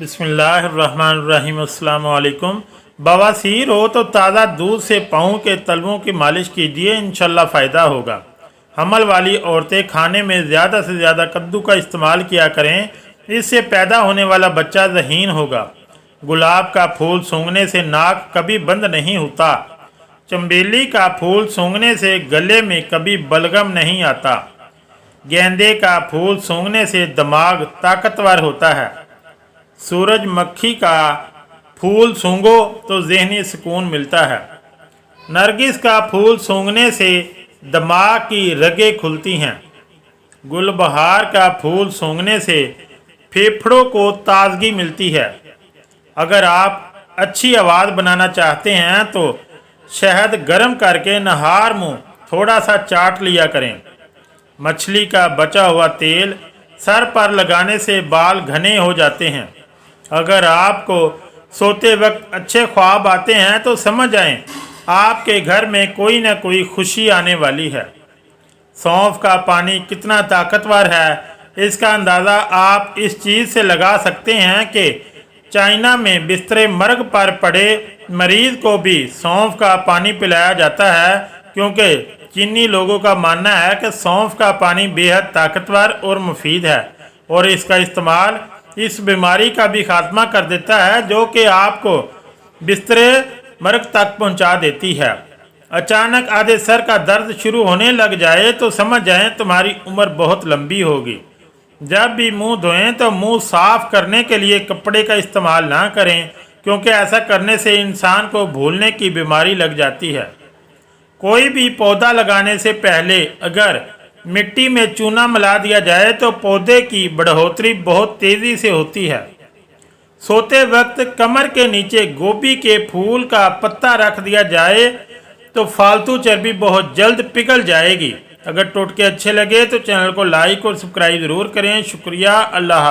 बिस्मिल्लाहिर्रहमानिर्रहीम। अस्सलाम वालेकुम। बवासीर हो तो ताज़ा दूध से पाँव के तलवों की मालिश कीजिए, इंशाल्लाह फ़ायदा होगा। हमल वाली औरतें खाने में ज़्यादा से ज़्यादा कद्दू का इस्तेमाल किया करें, इससे पैदा होने वाला बच्चा ज़हीन होगा। गुलाब का फूल सूंघने से नाक कभी बंद नहीं होता। चंबेली का फूल सूंघने से गले में कभी बलगम नहीं आता। गेंदे का फूल सूंघने से दिमाग ताकतवर होता है। सूरजमुखी का फूल सूंघो तो ज़हनी सुकून मिलता है। नरगिस का फूल सूंघने से दिमाग की रगें खुलती हैं। गुलबहार का फूल सूंघने से फेफड़ों को ताजगी मिलती है। अगर आप अच्छी आवाज़ बनाना चाहते हैं तो शहद गर्म करके नहार मुँह थोड़ा सा चाट लिया करें। मछली का बचा हुआ तेल सर पर लगाने से बाल घने हो जाते हैं। अगर आपको सोते वक्त अच्छे ख्वाब आते हैं तो समझ जाएं आपके घर में कोई ना कोई खुशी आने वाली है। सौंफ का पानी कितना ताकतवर है, इसका अंदाज़ा आप इस चीज़ से लगा सकते हैं कि चाइना में बिस्तरे मर्ग पर पड़े मरीज़ को भी सौंफ का पानी पिलाया जाता है, क्योंकि चीनी लोगों का मानना है कि सौंफ का पानी बेहद ताकतवर और मुफीद है और इसका इस्तेमाल इस बीमारी का भी खात्मा कर देता है जो कि आपको बिस्तरे मर्ग तक पहुंचा देती है। अचानक आधे सर का दर्द शुरू होने लग जाए तो समझ जाएं तुम्हारी उम्र बहुत लंबी होगी। जब भी मुंह धोएं तो मुंह साफ करने के लिए कपड़े का इस्तेमाल ना करें, क्योंकि ऐसा करने से इंसान को भूलने की बीमारी लग जाती है। कोई भी पौधा लगाने से पहले अगर मिट्टी में चूना मिला दिया जाए तो पौधे की बढ़ोतरी बहुत तेज़ी से होती है। सोते वक्त कमर के नीचे गोभी के फूल का पत्ता रख दिया जाए तो फालतू चर्बी बहुत जल्द पिघल जाएगी। अगर टोटके अच्छे लगे तो चैनल को लाइक और सब्सक्राइब ज़रूर करें। शुक्रिया। अल्लाह।